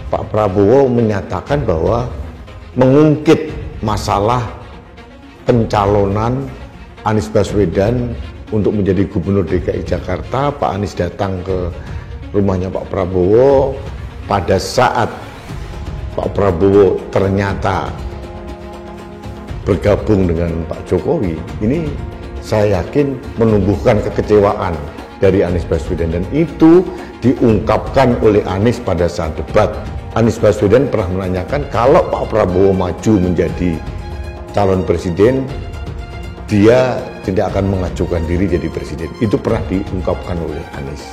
Pak Prabowo menyatakan bahwa mengungkit masalah pencalonan Anies Baswedan untuk menjadi Gubernur DKI Jakarta. Pak Anies datang ke rumahnya Pak Prabowo pada saat Pak Prabowo ternyata bergabung dengan Pak Jokowi. Ini saya yakin menumbuhkan kekecewaan dari Anies Baswedan, dan itu diungkapkan oleh Anies pada saat debat. Anies Baswedan pernah menanyakan kalau Pak Prabowo maju menjadi calon presiden, dia tidak akan mengajukan diri jadi presiden. Itu pernah diungkapkan oleh Anies.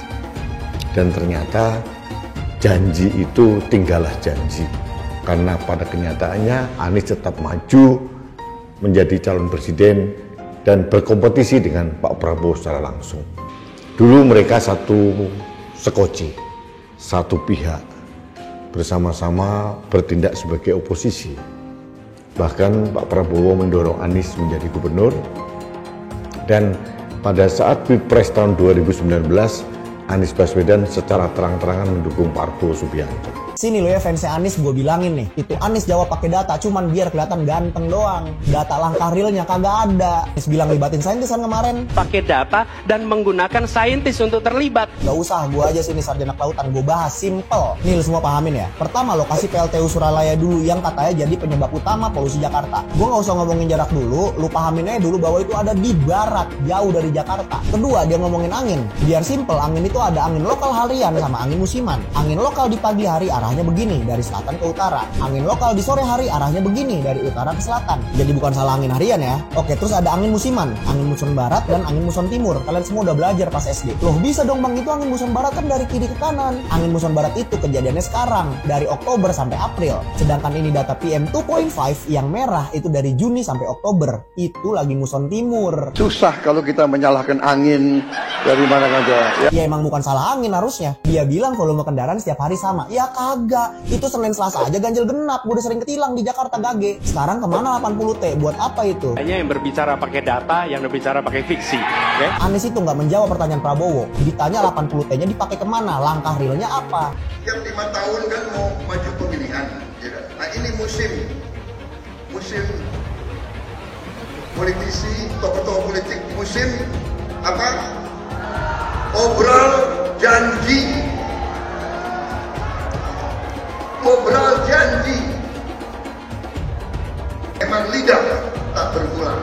Dan ternyata janji itu tinggallah janji. Karena pada kenyataannya Anies tetap maju menjadi calon presiden dan berkompetisi dengan Pak Prabowo secara langsung. Dulu mereka satu sekoci, satu pihak, bersama-sama bertindak sebagai oposisi. Bahkan Pak Prabowo mendorong Anies menjadi gubernur, dan pada saat Pilpres tahun 2019, Anies Baswedan secara terang-terangan mendukung Pak Prabowo Subianto. Sini lo ya fansnya Anies, gue bilangin nih, itu Anies jawab pakai data, cuman biar kelihatan ganteng doang. Data langkah realnya kagak ada. Anies bilang libatin saintis kan kemarin. Pakai data dan menggunakan saintis untuk terlibat. Gak usah, gue aja sini sarjana kelautan, gue bahas simple. Nih lo semua pahamin ya. Pertama, lokasi PLTU Suralaya dulu yang katanya jadi penyebab utama polusi Jakarta. Gue gak usah ngomongin jarak dulu, lu pahamin aja dulu bahwa itu ada di barat, jauh dari Jakarta. Kedua, dia ngomongin angin. Biar simple, angin itu ada angin lokal harian sama angin musiman. Angin lokal di pagi hari arahnya begini, dari selatan ke utara. Angin lokal di sore hari arahnya begini, dari utara ke selatan. Jadi bukan salah angin harian ya. Oke, terus ada angin musiman, angin muson barat dan angin muson timur. Kalian semua udah belajar pas SD. Loh bisa dong bang, itu angin muson barat kan dari kiri ke kanan. Angin muson barat itu kejadiannya sekarang, dari Oktober sampai April. Sedangkan ini data PM 2.5 yang merah itu dari Juni sampai Oktober. Itu lagi muson timur. Susah kalau kita menyalahkan angin dari mana saja. Ya emang bukan salah angin harusnya. Dia bilang volume kendaraan setiap hari sama. Ya kagak. Itu Senin Selasa aja ganjil genap. Gue udah sering ketilang di Jakarta gage. Sekarang kemana 80T? Buat apa itu? Hanya yang berbicara pakai data, yang berbicara pakai fiksi. Okay? Anies itu nggak menjawab pertanyaan Prabowo. Ditanya 80T-nya dipakai kemana? Langkah realnya apa? Tiap 5 tahun kan mau maju pemilihan. Ya. Nah ini musim politisi, tokoh-tokoh politik, musim apa? Obrol janji. Obrol janji. Emang lidah tak berpulang.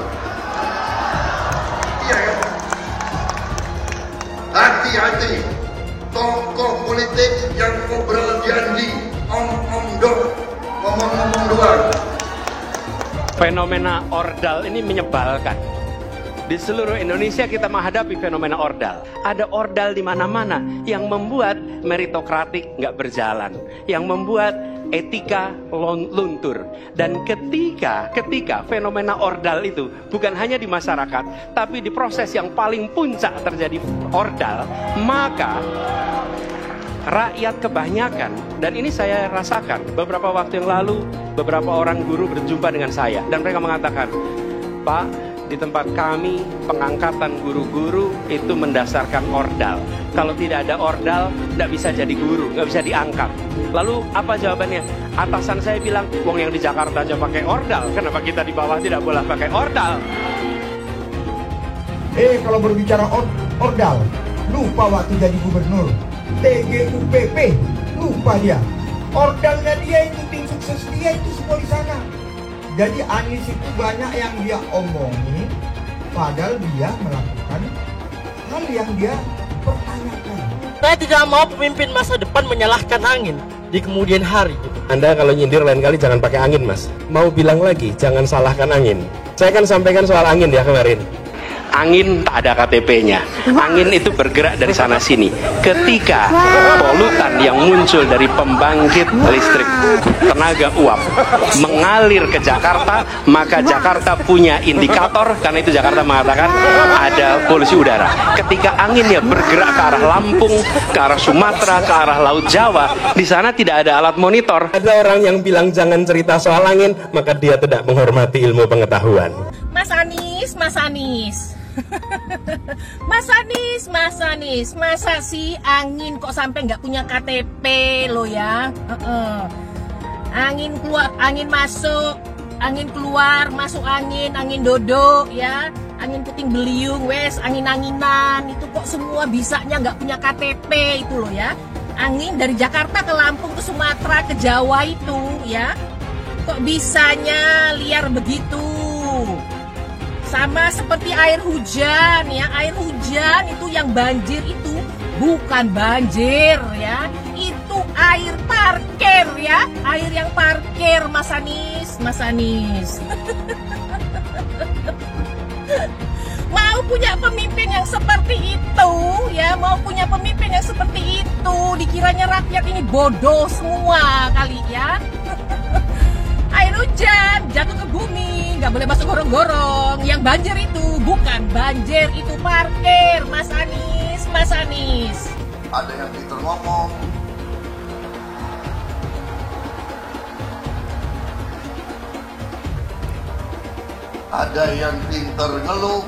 Iya ya. Hati-hati tokoh politik yang obrol janji, om dok, ngomong-ngomong doang. Fenomena ordal ini menyebalkan. Di seluruh Indonesia kita menghadapi fenomena ordal. Ada ordal di mana-mana yang membuat meritokratik nggak berjalan, yang membuat etika luntur. Dan ketika fenomena ordal itu bukan hanya di masyarakat, tapi di proses yang paling puncak terjadi ordal, maka rakyat kebanyakan, dan ini saya rasakan beberapa waktu yang lalu, beberapa orang guru berjumpa dengan saya dan mereka mengatakan, Pak, di tempat kami pengangkatan guru-guru itu mendasarkan ordal. Kalau tidak ada ordal, tidak bisa jadi guru, nggak bisa diangkat. Lalu apa jawabannya? Atasan saya bilang, wong yang di Jakarta aja pakai ordal, kenapa kita di bawah tidak boleh pakai ordal? Kalau berbicara ordal, lupa waktu jadi gubernur. TGUPP, lupa dia. Ordalnya dia itu, tim sukses dia itu semua di sana. Jadi Anies itu banyak yang dia omongin, padahal dia melakukan hal yang dia pertanyakan. Saya tidak mau pemimpin masa depan menyalahkan angin di kemudian hari. Anda kalau nyindir lain kali jangan pakai angin, Mas. Mau bilang lagi, jangan salahkan angin. Saya kan sampaikan soal angin ya kemarin. Angin tak ada KTP-nya. Angin itu bergerak dari sana sini. Ketika polutan yang muncul dari pembangkit listrik tenaga uap mengalir ke Jakarta, maka Jakarta punya indikator, karena itu Jakarta mengatakan ada polusi udara. Ketika anginnya bergerak ke arah Lampung, ke arah Sumatera, ke arah Laut Jawa, di sana tidak ada alat monitor. Ada orang yang bilang jangan cerita soal angin, maka dia tidak menghormati ilmu pengetahuan. Mas Anies, Mas Anies, masa sih angin kok sampai nggak punya KTP lo ya? Angin keluar, angin masuk, angin keluar, masuk angin dodo ya, angin puting beliung, wes angin-anginan itu kok semua bisanya nggak punya KTP itu lo ya? Angin dari Jakarta ke Lampung ke Sumatera ke Jawa itu ya, kok bisanya liar begitu? Sama seperti air hujan ya, air hujan itu yang banjir itu bukan banjir ya, itu air parkir ya, air yang parkir Mas Anies. Mau punya pemimpin yang seperti itu ya, mau punya pemimpin yang seperti itu, dikiranya rakyat ini bodoh semua kali ya. Air hujan jatuh ke bumi, nggak boleh masuk gorong-gorong. Yang banjir itu bukan banjir, itu parkir, Mas Anies. Ada yang pintar ngomong, ada yang pintar ngeluh,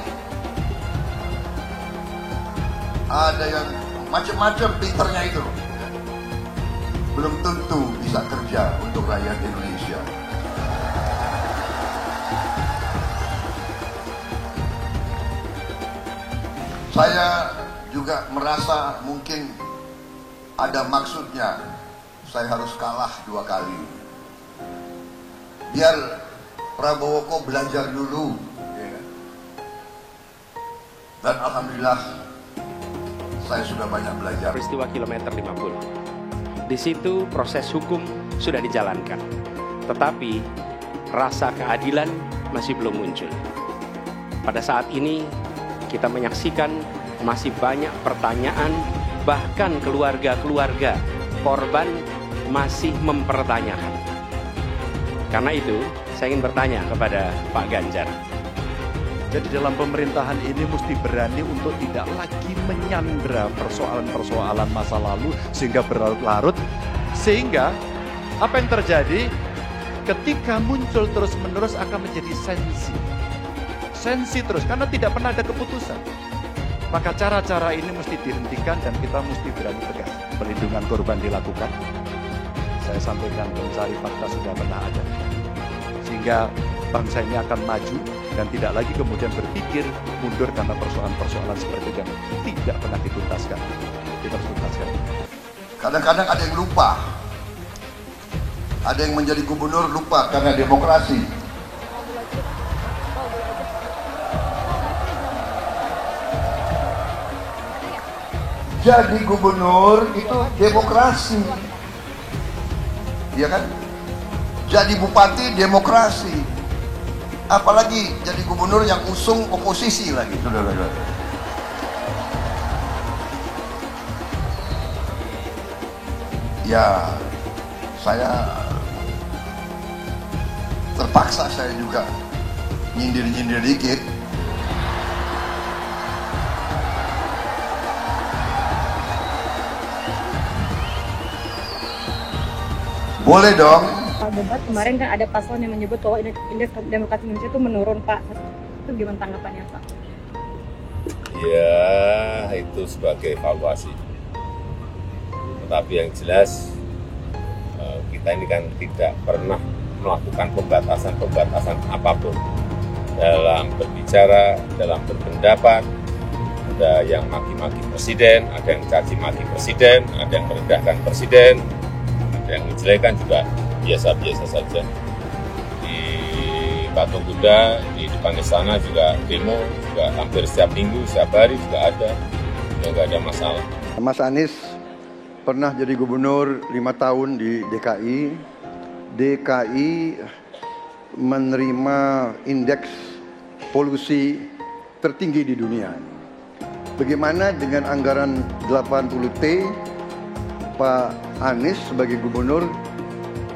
ada yang macam-macam pintarnya itu. Belum tentu bisa kerja untuk rakyat Indonesia. Saya juga merasa mungkin ada maksudnya saya harus kalah 2 kali. Biar Prabowo kok belajar dulu. Ya. Dan alhamdulillah saya sudah banyak belajar. Peristiwa kilometer 50. Di situ proses hukum sudah dijalankan. Tetapi rasa keadilan masih belum muncul. Pada saat ini kita menyaksikan masih banyak pertanyaan, bahkan keluarga-keluarga korban masih mempertanyakan. Karena itu, saya ingin bertanya kepada Pak Ganjar. Jadi dalam pemerintahan ini mesti berani untuk tidak lagi menyandera persoalan-persoalan masa lalu sehingga berlarut-larut. Sehingga apa yang terjadi ketika muncul terus-menerus akan menjadi sensi terus, karena tidak pernah ada keputusan. Maka cara-cara ini mesti dihentikan dan kita mesti berani tegas. Perlindungan korban dilakukan. Saya sampaikan pencari fakta sudah pernah ada. Sehingga bangsa ini akan maju dan tidak lagi kemudian berpikir mundur karena persoalan-persoalan seperti yang tidak pernah dituntaskan. Kita harus tuntaskan. Kadang-kadang ada yang lupa. Ada yang menjadi gubernur lupa karena demokrasi. Jadi gubernur itu demokrasi, ya kan? Jadi bupati demokrasi, apalagi jadi gubernur yang usung oposisi lagi, saudara-saudara. Ya, saya terpaksa saya juga nyindir-nyindir dikit. Boleh dong. Pak debat kemarin kan ada paslon yang menyebut bahwa indeks demokrasi Indonesia itu menurun, Pak. Itu gimana tanggapannya, Pak? Ya, itu sebagai evaluasi. Tetapi yang jelas kita ini kan tidak pernah melakukan pembatasan apapun dalam berbicara, dalam berpendapat. Ada yang maki-maki presiden, ada yang caci maki presiden, ada yang merendahkan presiden. Yang menjelekan juga biasa-biasa saja. Di Patung Kuda, di depan istana juga demo, juga hampir setiap minggu, setiap hari juga ada. Ya nggak ada masalah. Mas Anies pernah jadi gubernur 5 tahun di DKI. DKI menerima indeks polusi tertinggi di dunia. Bagaimana dengan anggaran 80T? Pak Anies sebagai gubernur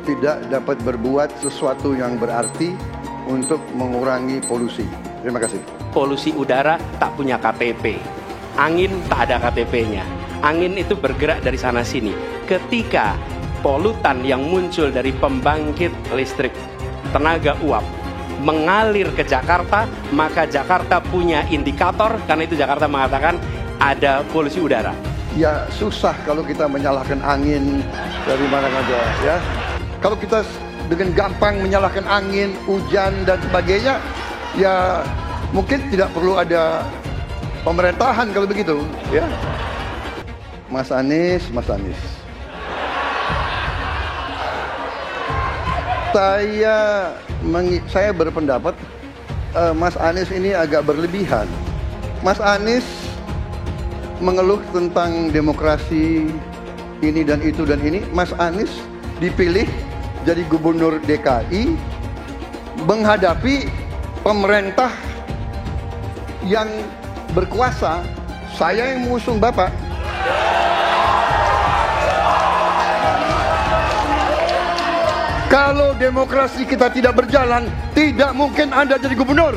tidak dapat berbuat sesuatu yang berarti untuk mengurangi polusi. Terima kasih. Polusi udara tak punya KTP, angin tak ada KTP-nya. Angin itu bergerak dari sana sini. Ketika polutan yang muncul dari pembangkit listrik tenaga uap mengalir ke Jakarta, maka Jakarta punya indikator, karena itu Jakarta mengatakan ada polusi udara. Ya susah kalau kita menyalahkan angin dari mana saja ya. Kalau kita dengan gampang menyalahkan angin, hujan dan sebagainya, ya mungkin tidak perlu ada pemerintahan kalau begitu ya. Mas Anies. Saya berpendapat Mas Anies ini agak berlebihan. Mas Anies mengeluh tentang demokrasi ini dan itu dan ini. Mas Anies dipilih jadi gubernur DKI menghadapi pemerintah yang berkuasa. Saya yang mengusung Bapak. Kalau demokrasi kita tidak berjalan, tidak mungkin Anda jadi gubernur.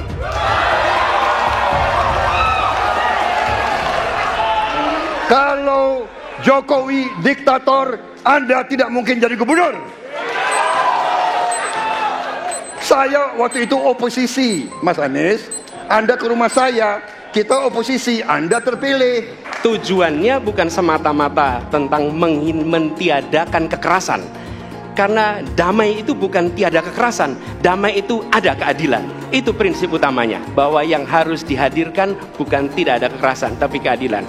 Kalau Jokowi diktator, Anda tidak mungkin jadi gubernur. Saya waktu itu oposisi, Mas Anies. Anda ke rumah saya, kita oposisi, Anda terpilih. Tujuannya bukan semata-mata tentang mentiadakan kekerasan. Karena damai itu bukan tiada kekerasan, damai itu ada keadilan. Itu prinsip utamanya, bahwa yang harus dihadirkan bukan tidak ada kekerasan, tapi keadilan.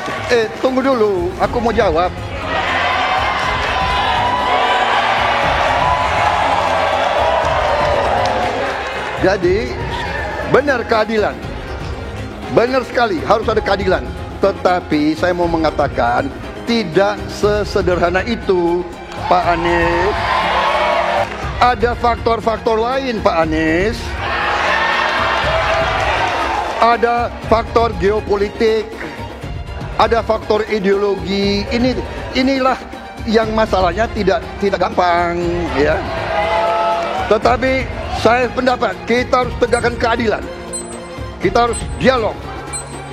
Tunggu dulu, aku mau jawab. Jadi, benar keadilan. Benar sekali, harus ada keadilan. Tetapi saya mau mengatakan, tidak sesederhana itu, Pak Anies. Ada faktor-faktor lain, Pak Anies. Ada faktor geopolitik, ada faktor ideologi. Inilah yang masalahnya tidak gampang, ya. Tetapi saya pendapat kita harus tegakkan keadilan. Kita harus dialog.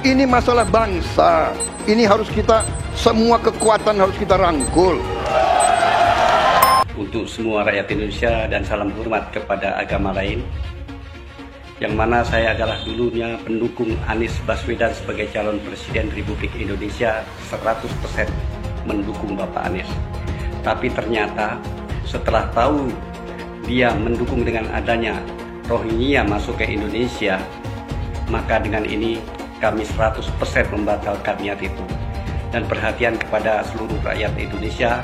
Ini masalah bangsa. Ini harus kita, semua kekuatan harus kita rangkul. Untuk semua rakyat Indonesia dan salam hormat kepada agama lain, yang mana saya adalah dulunya pendukung Anies Baswedan sebagai calon Presiden Republik Indonesia, 100% mendukung Bapak Anies. Tapi ternyata setelah tahu dia mendukung dengan adanya Rohingya masuk ke Indonesia, maka dengan ini kami 100% membatalkan niat itu. Dan perhatian kepada seluruh rakyat Indonesia,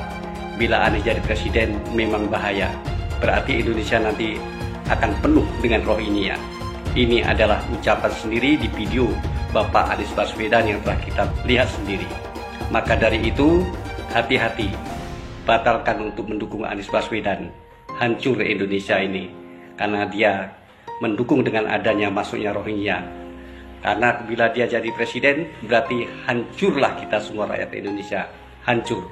bila Anies jadi presiden memang bahaya. Berarti Indonesia nanti akan penuh dengan Rohingya. Ini adalah ucapan sendiri di video Bapak Anies Baswedan yang telah kita lihat sendiri. Maka dari itu, hati-hati. Batalkan untuk mendukung Anies Baswedan. Hancur Indonesia ini. Karena dia mendukung dengan adanya masuknya Rohingya. Karena bila dia jadi presiden, berarti hancurlah kita semua rakyat Indonesia. Hancur.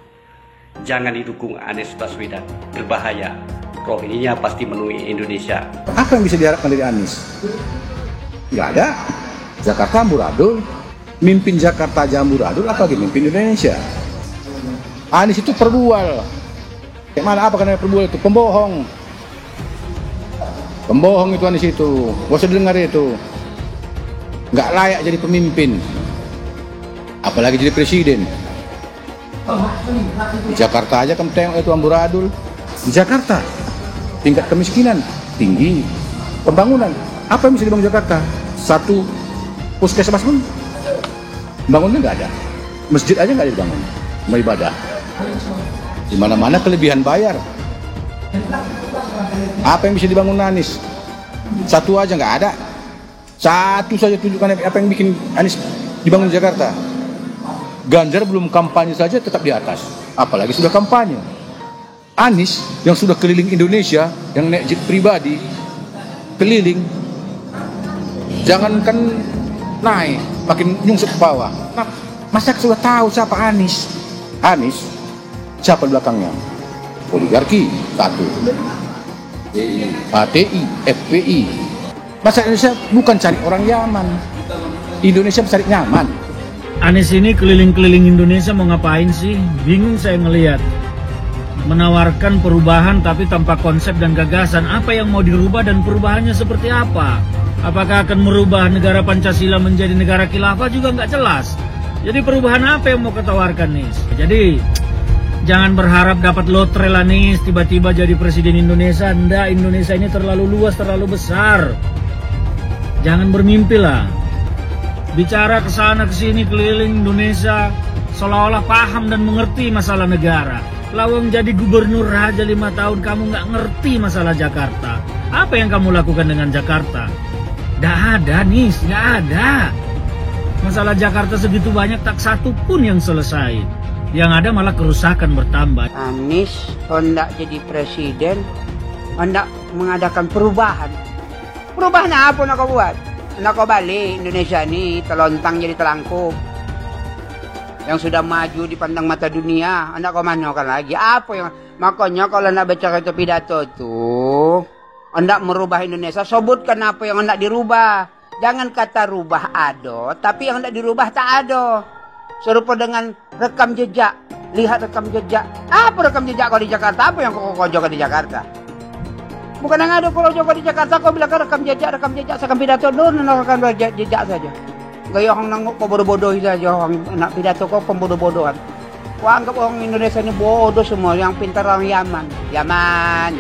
Jangan didukung Anies Baswedan, berbahaya. Rohingya pasti menemui Indonesia. Apa yang bisa diharapkan dari Anies? Nggak ada. Jakarta amburadul, mimpin Jakarta aja amburadul, apalagi mimpin Indonesia. Anies itu perbual. Kayak mana apa karena perbual itu? Pembohong. Pembohong itu Anies itu. Gak usah dengar itu. Nggak layak jadi pemimpin, apalagi jadi presiden. Di Jakarta aja kamu tengok itu amburadul. Di Jakarta tingkat kemiskinan tinggi, pembangunan apa yang bisa dibangun Jakarta? Satu puskesmas pun bangunnya nggak ada, masjid aja nggak ada dibangun, mau ibadah. Di mana-mana kelebihan bayar. Apa yang bisa dibangun Anies? Satu aja nggak ada. Satu saja tunjukkan apa yang bikin Anies dibangun Jakarta. Ganjar belum kampanye saja tetap di atas, apalagi sudah kampanye. Anies yang sudah keliling Indonesia, yang naik jet pribadi keliling, jangankan naik, makin nyungsep ke bawah. Nah, masyarakat sudah tahu siapa Anies. Anies siapa belakangnya? Oligarki satu, HTI, FPI. Masyarakat Indonesia bukan cari orang Yaman, Indonesia cari nyaman. Anies ini keliling-keliling Indonesia mau ngapain sih? Bingung saya ngelihat. menawarkan perubahan tapi tanpa konsep dan gagasan. Apa yang mau dirubah dan perubahannya seperti apa? Apakah akan merubah negara Pancasila menjadi negara khilafah juga nggak jelas. Jadi perubahan apa yang mau ketawarkan nih? Jadi jangan berharap dapat lotre lah nih, tiba-tiba jadi presiden Indonesia. Nggak, Indonesia ini terlalu luas, terlalu besar. Jangan bermimpi lah. Bicara ke sana ke sini keliling Indonesia seolah-olah paham dan mengerti masalah negara. Lawang jadi gubernur aja 5 tahun kamu nggak ngerti masalah Jakarta. Apa yang kamu lakukan dengan Jakarta? Nggak ada nih, nggak ada. Masalah Jakarta segitu banyak tak satu pun yang selesai. Yang ada malah kerusakan bertambah. Anies hendak jadi presiden, hendak mengadakan perubahan. Perubahan apa nak kau buat? Nak kau balik Indonesia ni telontang jadi telangkup. Yang sudah maju di pandang mata dunia, anak kau manakan lagi? Apa yang makanya kalau nak baca itu pidato tuh, hendak merubah Indonesia, sebutkan apa yang hendak dirubah. Jangan kata rubah ada, tapi yang hendak dirubah tak ada. Serupa dengan rekam jejak, lihat rekam jejak. Apa rekam jejak kau di Jakarta? Apa yang kau jaga di Jakarta? Bukan yang ada kalau jaga di Jakarta kau bilang rekam jejak, seakan pidato dulu rekam jejak saja. Gaya orang nangok kau bodoh-bodoh saja, orang nak pidato kau pembodoh-bodohan. Kau anggap orang Indonesia ini bodoh semua, yang pintar orang Yaman. Yaman.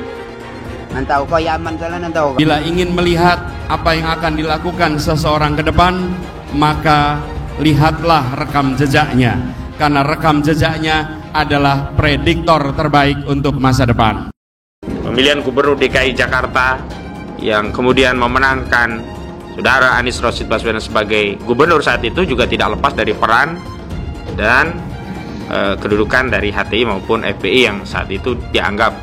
Nantau kau Yaman kalian nantau. Bila ingin melihat apa yang akan dilakukan seseorang ke depan, maka lihatlah rekam jejaknya. Karena rekam jejaknya adalah prediktor terbaik untuk masa depan. Pemilihan Gubernur DKI Jakarta yang kemudian memenangkan Saudara Anies Rashid Baswedan sebagai gubernur saat itu juga tidak lepas dari peran dan kedudukan dari HTI maupun FPI yang saat itu dianggap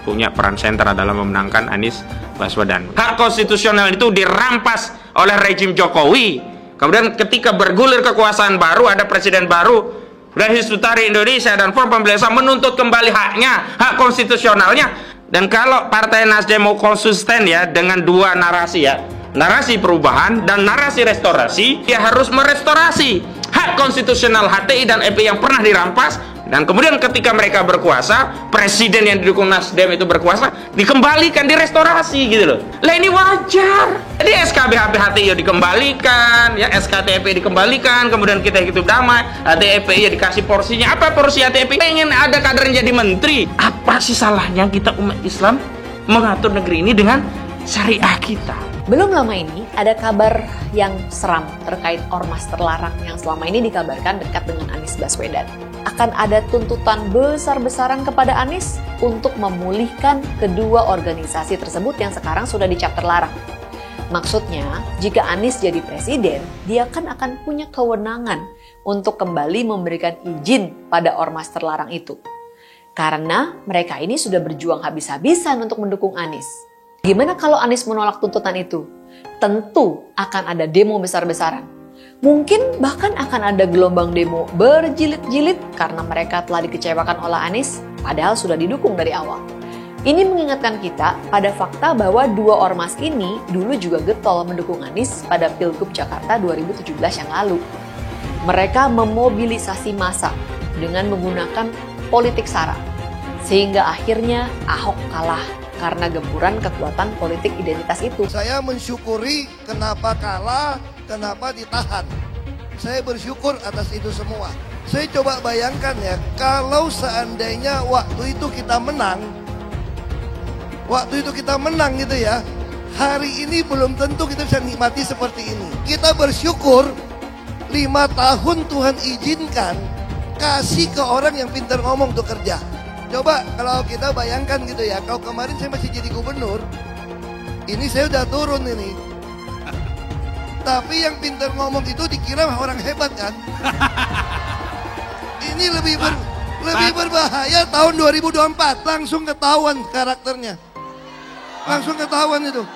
punya peran sentral dalam memenangkan Anies Baswedan. Hak konstitusional itu dirampas oleh rejim Jokowi. Kemudian ketika bergulir kekuasaan baru, ada presiden baru, dan Hizbut Tahrir Indonesia dan Front Pembela Islam menuntut kembali haknya, hak konstitusionalnya. Dan kalau Partai Nasdem mau konsisten ya dengan dua narasi ya, narasi perubahan dan narasi restorasi, dia harus merestorasi hak konstitusional HTI dan FPI yang pernah dirampas. Dan kemudian ketika mereka berkuasa, presiden yang didukung Nasdem itu berkuasa, dikembalikan, direstorasi gitu loh. Lah ini wajar. Jadi SKB HTI dikembalikan, ya SKTFI dikembalikan, kemudian kita hidup damai, HTFI dikasih porsinya. Apa porsi HTFI? Pengen ada kadernya jadi menteri. Apa sih salahnya kita umat Islam mengatur negeri ini dengan syariah kita? Belum lama ini ada kabar yang seram terkait ormas terlarang yang selama ini dikabarkan dekat dengan Anies Baswedan. Akan ada tuntutan besar-besaran kepada Anies untuk memulihkan kedua organisasi tersebut yang sekarang sudah dicap terlarang. Maksudnya, jika Anies jadi presiden, dia kan akan punya kewenangan untuk kembali memberikan izin pada ormas terlarang itu. Karena mereka ini sudah berjuang habis-habisan untuk mendukung Anies. Gimana kalau Anies menolak tuntutan itu? Tentu akan ada demo besar-besaran. Mungkin bahkan akan ada gelombang demo berjilid-jilid karena mereka telah dikecewakan oleh Anies, padahal sudah didukung dari awal. Ini mengingatkan kita pada fakta bahwa dua ormas ini dulu juga getol mendukung Anies pada Pilgub Jakarta 2017 yang lalu. Mereka memobilisasi massa dengan menggunakan politik sara, sehingga akhirnya Ahok kalah karena gempuran kekuatan politik identitas itu. Saya mensyukuri kenapa kalah, kenapa ditahan. Saya bersyukur atas itu semua. Saya coba bayangkan ya, kalau seandainya waktu itu kita menang gitu ya, hari ini belum tentu kita bisa nikmati seperti ini. Kita bersyukur 5 tahun Tuhan izinkan kasih ke orang yang pintar ngomong untuk kerja. Coba kalau kita bayangkan gitu ya, kalau kemarin saya masih jadi gubernur, ini saya udah turun ini. Tapi yang pintar ngomong itu dikira orang hebat kan? Ini lebih berbahaya tahun 2024, langsung ketahuan karakternya. Langsung ketahuan itu.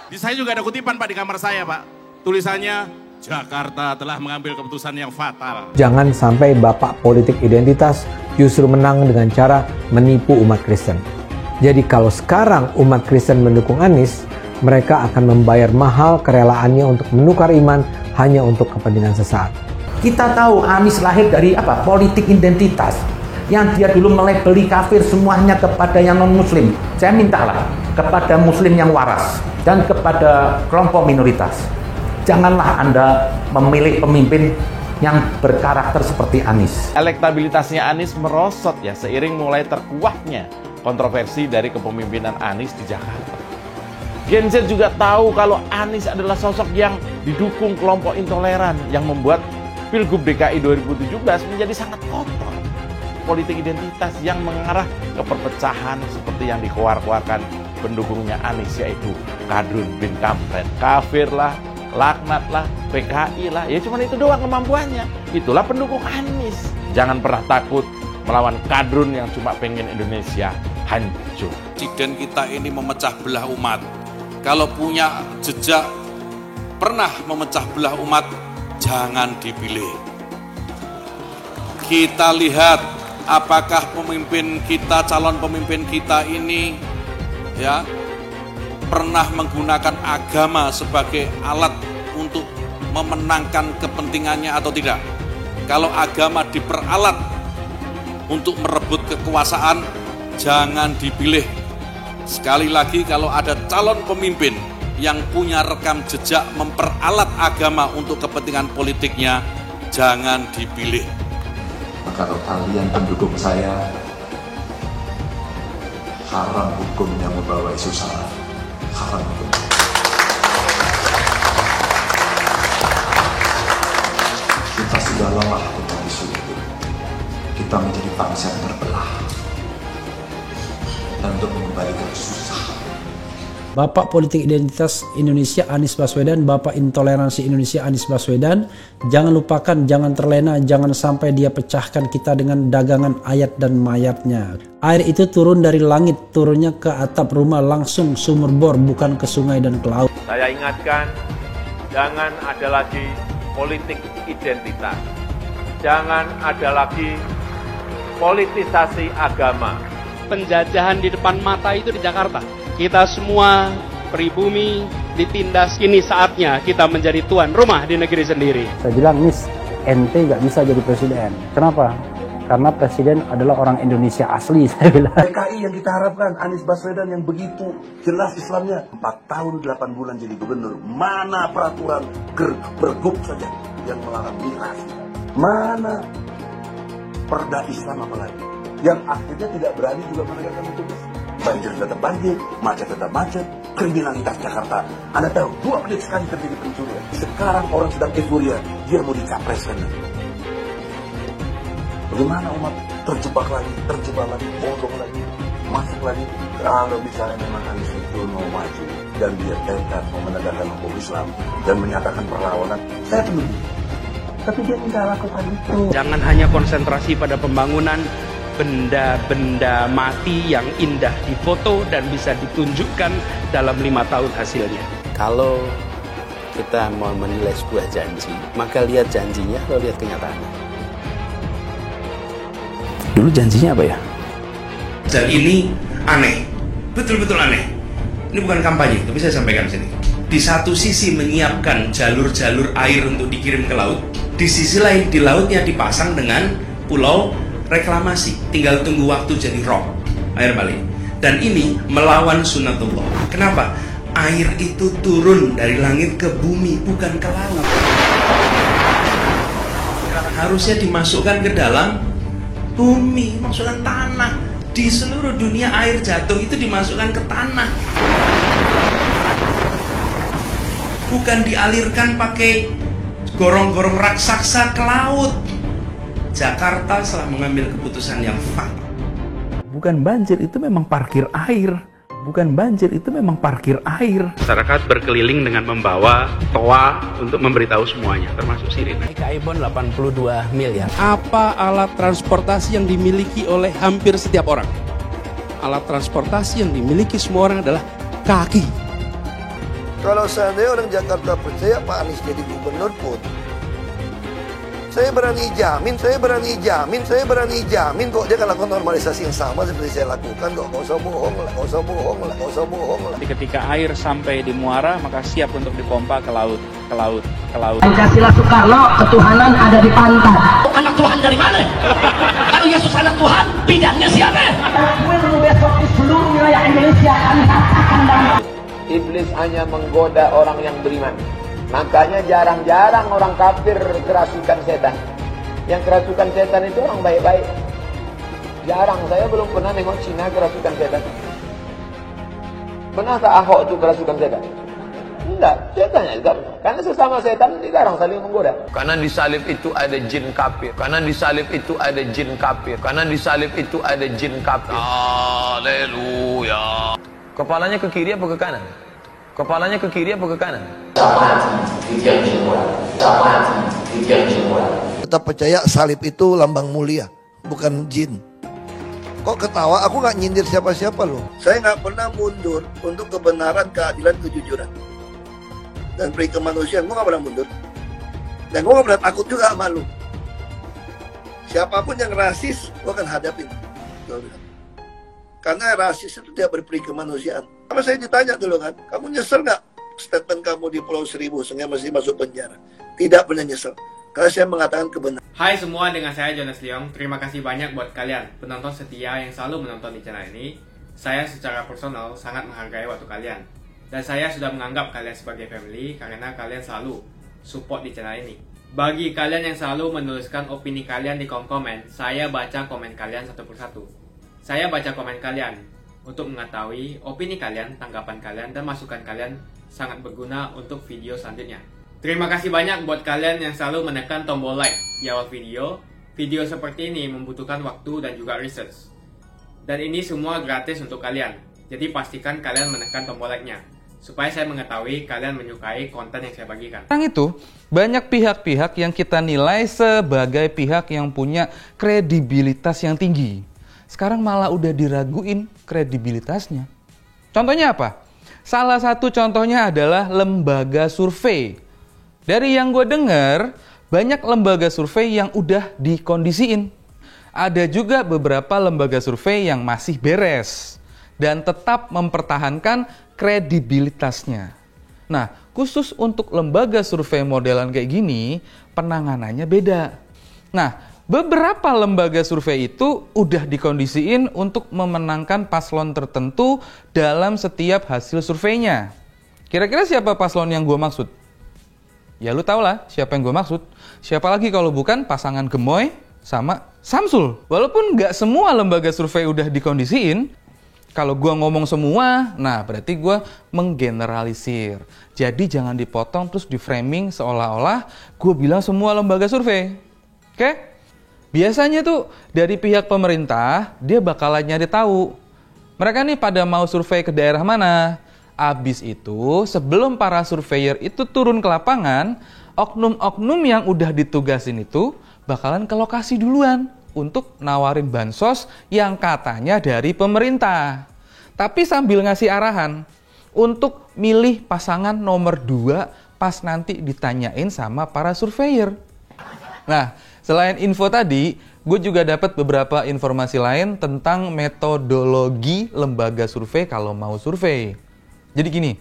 Di saya juga ada kutipan Pak di kamar saya Pak. Tulisannya, Jakarta telah mengambil keputusan yang fatal. Jangan sampai bapak politik identitas justru menang dengan cara menipu umat Kristen. Jadi kalau sekarang umat Kristen mendukung Anies, mereka akan membayar mahal kerelaannya untuk menukar iman hanya untuk kepentingan sesaat. Kita tahu Anies lahir dari politik identitas. yang dia dulu melabeli kafir semuanya kepada yang non-muslim. Saya mintalah kepada muslim yang waras dan kepada kelompok minoritas, janganlah Anda memilih pemimpin yang berkarakter seperti Anies. Elektabilitasnya Anies merosot ya seiring mulai terkuaknya kontroversi dari kepemimpinan Anies di Jakarta. Gen Z juga tahu kalau Anies adalah sosok yang didukung kelompok intoleran yang membuat Pilgub DKI 2017 menjadi sangat kotor. Politik identitas yang mengarah ke perpecahan seperti yang dikeluarkan pendukungnya Anies, yaitu Kadrun bin Kampret. Kafir lah, laknat lah, PKI lah, ya cuma itu doang kemampuannya. Itulah pendukung Anies. Jangan pernah takut melawan Kadrun yang cuma pengen Indonesia hancur. Presiden kita ini memecah belah umat. Kalau punya jejak pernah memecah belah umat, jangan dipilih. Kita lihat apakah pemimpin kita, calon pemimpin kita ini ya pernah menggunakan agama sebagai alat untuk memenangkan kepentingannya atau tidak. Kalau agama diperalat untuk merebut kekuasaan, jangan dipilih. Sekali lagi, kalau ada calon pemimpin yang punya rekam jejak memperalat agama untuk kepentingan politiknya, jangan dipilih. Maka kalau kalian pendukung saya, haram hukumnya membawa isu sara. Haram hukumnya. Kita sudah lelah dengan isu itu. Kita menjadi bangsa yang terbelah. Dan untuk mengembalikan susah. Bapak Politik Identitas Indonesia Anies Baswedan, Bapak Intoleransi Indonesia Anies Baswedan, jangan lupakan, jangan terlena, jangan sampai dia pecahkan kita dengan dagangan ayat dan mayatnya. Air itu turun dari langit, turunnya ke atap rumah langsung sumur bor, bukan ke sungai dan ke laut. Saya ingatkan, jangan ada lagi politik identitas. Jangan ada lagi politisasi agama. Penjajahan di depan mata itu di Jakarta. Kita semua pribumi ditindas, kini saatnya kita menjadi tuan rumah di negeri sendiri. Saya bilang, Nis, ente gak bisa jadi presiden. Kenapa? Karena presiden adalah orang Indonesia asli, saya bilang. PKI yang kita harapkan, Anies Baswedan yang begitu jelas Islamnya. 4 tahun 8 bulan jadi gubernur. Mana peraturan pergub saja yang melarang migrasi? Mana perda Islam apalagi? Yang akhirnya tidak berani juga menegakkan hukum. Banjir tetap banjir, macet tetap macet, kriminalitas Jakarta. Anda tahu, 2 menit sekali terjadi pencurian. Sekarang orang sedang euforia, dia mau dicapreskan. Bagaimana umat terjebak lagi, bodoh lagi, masuk lagi. Kalau misalnya memang Anies itu mau maju dan dia tekad mau menegakkan hukum Islam dan menyatakan perlawanan, saya tunggu. Tapi dia tidak lakukan itu. Jangan hanya konsentrasi pada pembangunan benda-benda mati yang indah difoto dan bisa ditunjukkan dalam 5 tahun hasilnya. Kalau kita mau menilai sebuah janji, maka lihat janjinya, lalu lihat kenyataannya. Dulu janjinya apa ya? Dan ini aneh, betul-betul aneh. Ini bukan kampanye, tapi saya sampaikan sini. Di satu sisi menyiapkan jalur-jalur air untuk dikirim ke laut, di sisi lain di lautnya dipasang dengan pulau reklamasi, tinggal tunggu waktu jadi rob, air balik. Dan ini melawan sunatullah. Kenapa? Air itu turun dari langit ke bumi, bukan ke laut. Harusnya dimasukkan ke dalam bumi, masukkan tanah. Di seluruh dunia air jatuh itu dimasukkan ke tanah, bukan dialirkan pakai gorong-gorong raksasa ke laut. Jakarta telah mengambil keputusan yang fatal. Bukan banjir, itu memang parkir air. Bukan banjir, itu memang parkir air. Masyarakat berkeliling dengan membawa toa untuk memberitahu semuanya, termasuk sirine. KAI-BON 82 miliar. Apa alat transportasi yang dimiliki oleh hampir setiap orang? Alat transportasi yang dimiliki semua orang adalah kaki. Kalau seandainya orang Jakarta percaya Pak Anies jadi gubernur pun, Saya berani jamin kok dia akan lakukan normalisasi yang sama seperti saya lakukan kok. Nggak usah bohong lah. Ketika air sampai di muara, maka siap untuk dipompa ke laut. Pancasila Soekarno, ketuhanan ada di pantai. Anak Tuhan dari mana? Kalau Yesus anak Tuhan, bidangnya siapa? Besok di seluruh wilayah Indonesia kami katakan dan Iblis hanya menggoda orang yang beriman. Makanya jarang-jarang orang kafir kerasukan setan. Yang kerasukan setan itu orang baik-baik. Jarang, saya belum pernah nengok Cina kerasukan setan. Pernahkah Ahok itu kerasukan setan? Enggak, setannya juga pernah. Karena sesama setan dilarang saling menggoda. Karena di salib itu ada jin kafir. Haleluya. Kepalanya ke kiri apa ke kanan? Tetap percaya salib itu lambang mulia, bukan jin. Kok ketawa? Aku nggak nyindir siapa-siapa loh. Saya nggak pernah mundur untuk kebenaran, keadilan, kejujuran. Dan peri kemanusiaan, gue nggak pernah mundur. Dan gue nggak pernah takut juga sama lu. Siapapun yang rasis, gue akan hadapin. Karena rasis itu tidak berperi kemanusiaan. Sama saya ditanya dulu kan, kamu nyesel nggak statement kamu di Pulau Seribu sehingga masih masuk penjara? Tidak pernah nyesel. Karena saya mengatakan kebenaran. Hai semua, dengan saya Jonas Leong. Terima kasih banyak buat kalian, penonton setia yang selalu menonton di channel ini. Saya secara personal sangat menghargai waktu kalian. Dan saya sudah menganggap kalian sebagai family karena kalian selalu support di channel ini. Bagi kalian yang selalu menuliskan opini kalian di kolom komen, saya baca komen kalian satu persatu. Saya baca komen kalian untuk mengetahui opini kalian, tanggapan kalian, dan masukan kalian sangat berguna untuk video selanjutnya. Terima kasih banyak buat kalian yang selalu menekan tombol like di awal video. Video seperti ini membutuhkan waktu dan juga research. Dan ini semua gratis untuk kalian. Jadi pastikan kalian menekan tombol like-nya supaya saya mengetahui kalian menyukai konten yang saya bagikan. Sekarang itu banyak pihak-pihak yang kita nilai sebagai pihak yang punya kredibilitas yang tinggi. Sekarang malah udah diraguin kredibilitasnya. Contohnya apa? Salah satu contohnya adalah lembaga survei. Dari yang gue dengar, banyak lembaga survei yang udah dikondisiin. Ada juga beberapa lembaga survei yang masih beres dan tetap mempertahankan kredibilitasnya. Nah, khusus untuk lembaga survei modelan kayak gini, penanganannya beda. Nah, beberapa lembaga survei itu udah dikondisiin untuk memenangkan paslon tertentu dalam setiap hasil surveinya. Kira-kira siapa paslon yang gue maksud? Ya lu tau lah siapa yang gue maksud. Siapa lagi kalau bukan pasangan Gemoy sama Samsul. Walaupun nggak semua lembaga survei udah dikondisiin, kalau gue ngomong semua, nah berarti gue menggeneralisir. Jadi jangan dipotong terus di framing seolah-olah gue bilang semua lembaga survei. Oke? Biasanya tuh dari pihak pemerintah, dia bakalan nyari tahu. Mereka nih pada mau survei ke daerah mana. Abis itu, sebelum para surveyor itu turun ke lapangan, oknum-oknum yang udah ditugasin itu bakalan ke lokasi duluan untuk nawarin bansos yang katanya dari pemerintah. Tapi sambil ngasih arahan untuk milih pasangan nomor 2 pas nanti ditanyain sama para surveyor. Nah, selain info tadi, gue juga dapat beberapa informasi lain tentang metodologi lembaga survei kalau mau survei. Jadi gini,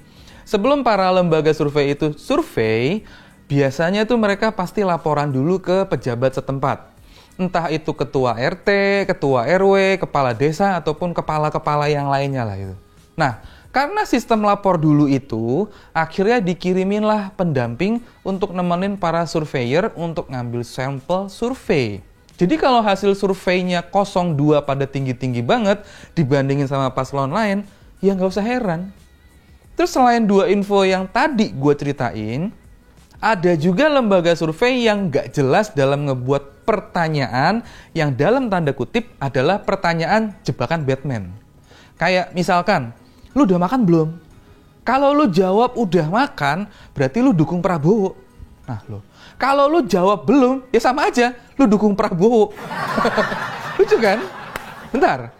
sebelum para lembaga survei itu survei, biasanya tuh mereka pasti laporan dulu ke pejabat setempat. Entah itu ketua RT, ketua RW, kepala desa, ataupun kepala-kepala yang lainnya lah gitu. Nah, karena sistem lapor dulu itu, akhirnya dikiriminlah pendamping untuk nemenin para surveyor untuk ngambil sampel survei. Jadi kalau hasil surveinya 02 pada tinggi-tinggi banget dibandingin sama paslon lain, ya nggak usah heran. Terus selain dua info yang tadi gue ceritain, ada juga lembaga survei yang nggak jelas dalam ngebuat pertanyaan yang dalam tanda kutip adalah pertanyaan jebakan Batman. Kayak misalkan, lu udah makan belum? Kalau lu jawab udah makan, berarti lu dukung Prabowo. Nah lo, kalau lu jawab belum, ya sama aja, lu dukung Prabowo. Lucu kan? Bentar.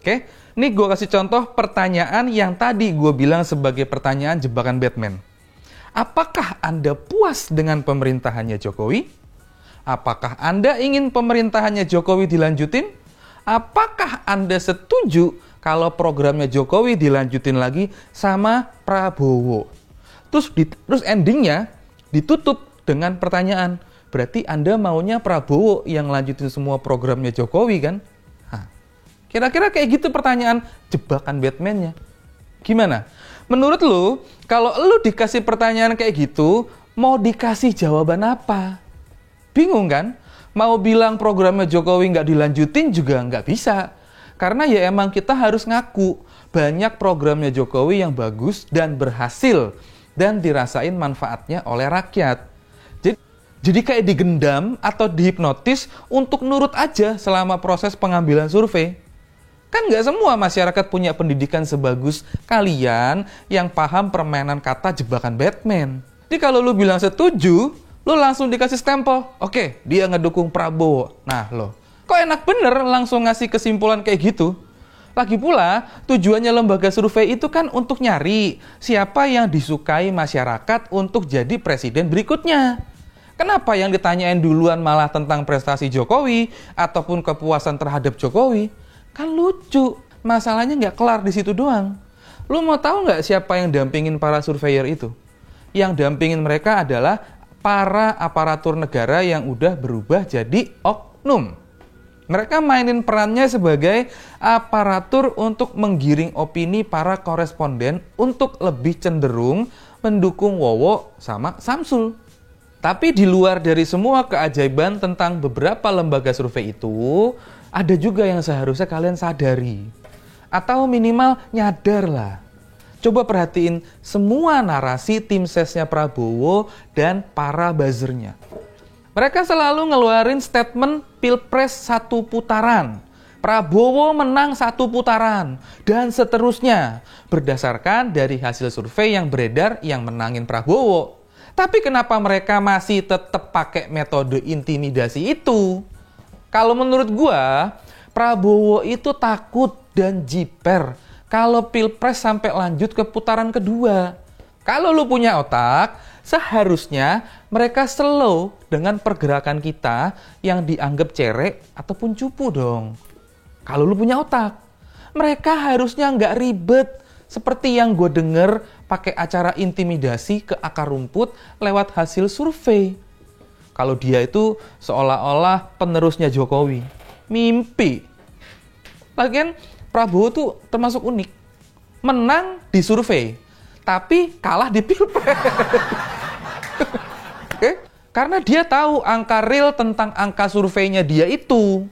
Oke, ini gue kasih contoh pertanyaan yang tadi gue bilang sebagai pertanyaan jebakan Batman. Apakah Anda puas dengan pemerintahannya Jokowi? Apakah Anda ingin pemerintahannya Jokowi dilanjutin? Apakah Anda setuju kalau programnya Jokowi dilanjutin lagi sama Prabowo? Terus endingnya ditutup dengan pertanyaan, berarti Anda maunya Prabowo yang lanjutin semua programnya Jokowi kan? Kira-kira kayak gitu pertanyaan jebakan Batman-nya. Gimana? Menurut lu, kalau lu dikasih pertanyaan kayak gitu, mau dikasih jawaban apa? Bingung kan? Mau bilang programnya Jokowi nggak dilanjutin juga nggak bisa. Karena ya emang kita harus ngaku banyak programnya Jokowi yang bagus dan berhasil dan dirasain manfaatnya oleh rakyat. Jadi kayak digendam atau dihipnotis untuk nurut aja selama proses pengambilan survei. Kan nggak semua masyarakat punya pendidikan sebagus kalian yang paham permainan kata jebakan Batman. Jadi kalau lu bilang setuju, lu langsung dikasih stempel. Oke, dia ngedukung Prabowo. Nah lo, kok enak bener langsung ngasih kesimpulan kayak gitu? Lagi pula, tujuannya lembaga survei itu kan untuk nyari siapa yang disukai masyarakat untuk jadi presiden berikutnya. Kenapa yang ditanyain duluan malah tentang prestasi Jokowi ataupun kepuasan terhadap Jokowi? Kan lucu, masalahnya nggak kelar di situ doang. Lu mau tahu nggak siapa yang dampingin para surveyor itu? Yang dampingin mereka adalah para aparatur negara yang udah berubah jadi oknum. Mereka mainin perannya sebagai aparatur untuk menggiring opini para koresponden untuk lebih cenderung mendukung Wowo sama Samsul. Tapi di luar dari semua keajaiban tentang beberapa lembaga survei itu, ada juga yang seharusnya kalian sadari. Atau minimal nyadar lah. Coba perhatiin semua narasi tim sesnya Prabowo dan para buzzernya. Mereka selalu ngeluarin statement Pilpres 1 putaran. Prabowo menang 1 putaran. Dan seterusnya. Berdasarkan dari hasil survei yang beredar yang menangin Prabowo. Tapi kenapa mereka masih tetap pakai metode intimidasi itu? Kalau menurut gua, Prabowo itu takut dan jiper kalau Pilpres sampai lanjut ke putaran kedua. Kalau lu punya otak, seharusnya mereka slow dengan pergerakan kita yang dianggap cerek ataupun cupu dong. Kalau lu punya otak, mereka harusnya nggak ribet seperti yang gue denger pakai acara intimidasi ke akar rumput lewat hasil survei. Kalau dia itu seolah-olah penerusnya Jokowi. Mimpi. Lagian Prabowo tuh termasuk unik. Menang di survei, tapi kalah di Pilpres. Oke? Karena dia tahu angka real tentang angka surveinya dia itu.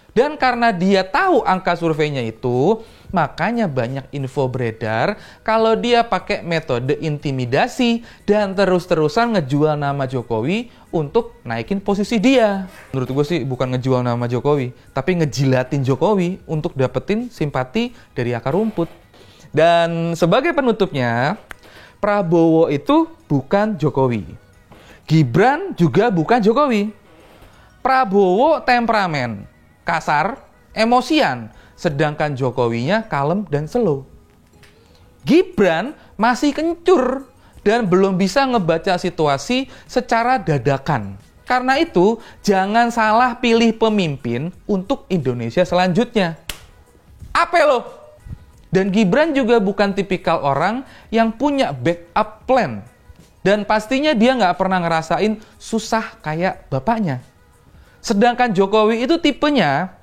Dan karena dia tahu angka surveinya itu, makanya banyak info beredar kalau dia pakai metode intimidasi dan terus-terusan ngejual nama Jokowi untuk naikin posisi dia. Menurut gue sih bukan ngejual nama Jokowi, tapi ngejilatin Jokowi untuk dapetin simpati dari akar rumput. Dan sebagai penutupnya, Prabowo itu bukan Jokowi. Gibran juga bukan Jokowi. Prabowo temperamen, kasar, emosian, sedangkan Jokowinya kalem dan slow. Gibran masih kencur dan belum bisa ngebaca situasi secara dadakan. Karena itu, jangan salah pilih pemimpin untuk Indonesia selanjutnya. Apa lo? Dan Gibran juga bukan tipikal orang yang punya backup plan. Dan pastinya dia nggak pernah ngerasain susah kayak bapaknya. Sedangkan Jokowi itu tipenya,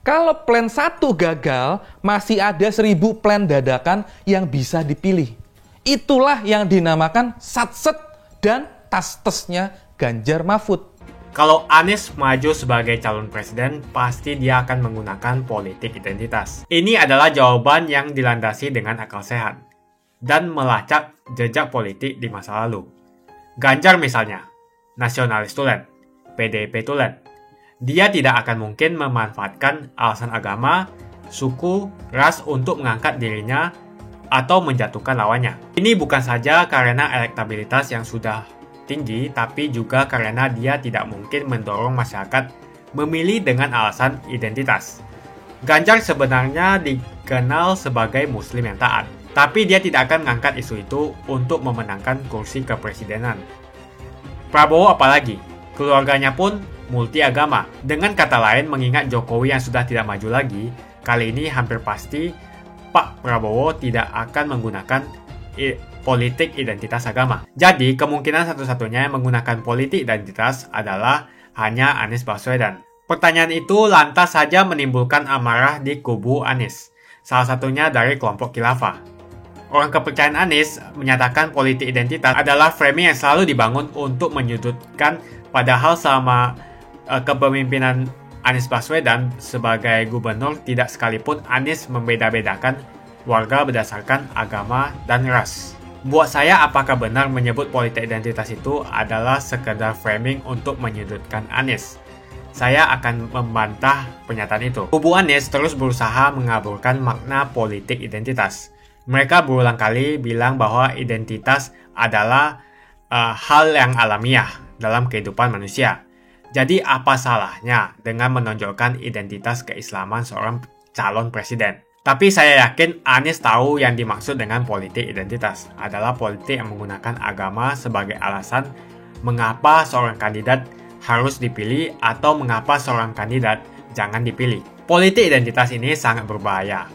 kalau plan 1 gagal, masih ada 1000 plan dadakan yang bisa dipilih. Itulah yang dinamakan satset dan tas-tesnya Ganjar Mahfud. Kalau Anies maju sebagai calon presiden, pasti dia akan menggunakan politik identitas. Ini adalah jawaban yang dilandasi dengan akal sehat dan melacak jejak politik di masa lalu. Ganjar misalnya, nasionalis tulen, PDIP tulen. Dia tidak akan mungkin memanfaatkan alasan agama, suku, ras untuk mengangkat dirinya atau menjatuhkan lawannya. Ini bukan saja karena elektabilitas yang sudah tinggi, tapi juga karena dia tidak mungkin mendorong masyarakat memilih dengan alasan identitas. Ganjar sebenarnya dikenal sebagai muslim yang taat, tapi dia tidak akan mengangkat isu itu untuk memenangkan kursi kepresidenan. Prabowo apalagi, Keluarganya pun multi agama. Dengan kata lain, mengingat Jokowi yang sudah tidak maju lagi, kali ini hampir pasti Pak Prabowo tidak akan menggunakan politik identitas agama. Jadi, kemungkinan satu-satunya yang menggunakan politik identitas adalah hanya Anies Baswedan. Pertanyaan itu lantas saja menimbulkan amarah di kubu Anies, salah satunya dari kelompok khilafah. Orang kepercayaan Anies menyatakan politik identitas adalah framing yang selalu dibangun untuk menyudutkan, padahal selama kepemimpinan Anies Baswedan sebagai gubernur tidak sekalipun Anies membeda-bedakan warga berdasarkan agama dan ras. Buat saya, apakah benar menyebut politik identitas itu adalah sekedar framing untuk menyudutkan Anies? Saya akan membantah pernyataan itu. Kubu Anies terus berusaha mengaburkan makna politik identitas. Mereka berulang kali bilang bahwa identitas adalah hal yang alamiah dalam kehidupan manusia. Jadi apa salahnya dengan menonjolkan identitas keislaman seorang calon presiden? Tapi saya yakin Anies tahu yang dimaksud dengan politik identitas adalah politik yang menggunakan agama sebagai alasan mengapa seorang kandidat harus dipilih atau mengapa seorang kandidat jangan dipilih. Politik identitas ini sangat berbahaya.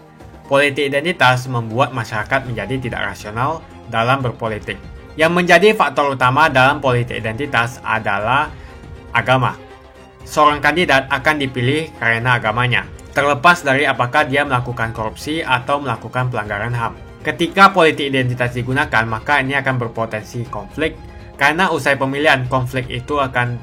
Politik identitas membuat masyarakat menjadi tidak rasional dalam berpolitik. Yang menjadi faktor utama dalam politik identitas adalah agama. Seorang kandidat akan dipilih karena agamanya, terlepas dari apakah dia melakukan korupsi atau melakukan pelanggaran HAM. Ketika politik identitas digunakan, maka ini akan berpotensi konflik, karena usai pemilihan, konflik itu akan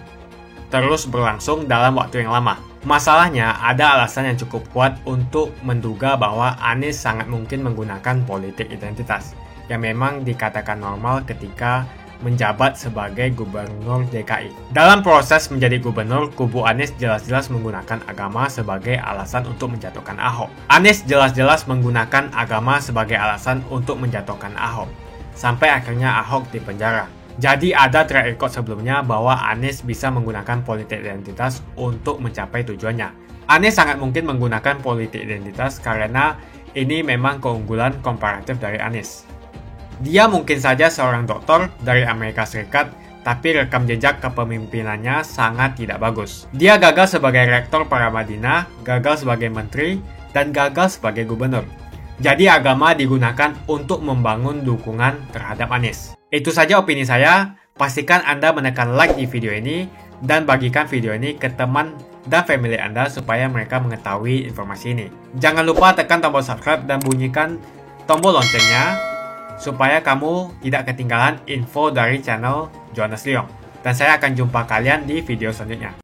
terus berlangsung dalam waktu yang lama. Masalahnya, ada alasan yang cukup kuat untuk menduga bahwa Anies sangat mungkin menggunakan politik identitas, yang memang dikatakan normal ketika menjabat sebagai gubernur DKI. Dalam proses menjadi gubernur, kubu Anies jelas-jelas menggunakan agama sebagai alasan untuk menjatuhkan Ahok. Anies jelas-jelas menggunakan agama sebagai alasan untuk menjatuhkan Ahok, sampai akhirnya Ahok dipenjara. Jadi ada track record sebelumnya bahwa Anies bisa menggunakan politik identitas untuk mencapai tujuannya. Anies sangat mungkin menggunakan politik identitas karena ini memang keunggulan komparatif dari Anies. Dia mungkin saja seorang doktor dari Amerika Serikat, tapi rekam jejak kepemimpinannya sangat tidak bagus. Dia gagal sebagai rektor Paramadina, gagal sebagai menteri, dan gagal sebagai gubernur. Jadi agama digunakan untuk membangun dukungan terhadap Anies. Itu saja opini saya. Pastikan Anda menekan like di video ini dan bagikan video ini ke teman dan family Anda supaya mereka mengetahui informasi ini. Jangan lupa tekan tombol subscribe dan bunyikan tombol loncengnya supaya kamu tidak ketinggalan info dari channel Jonas Leong. Dan saya akan jumpa kalian di video selanjutnya.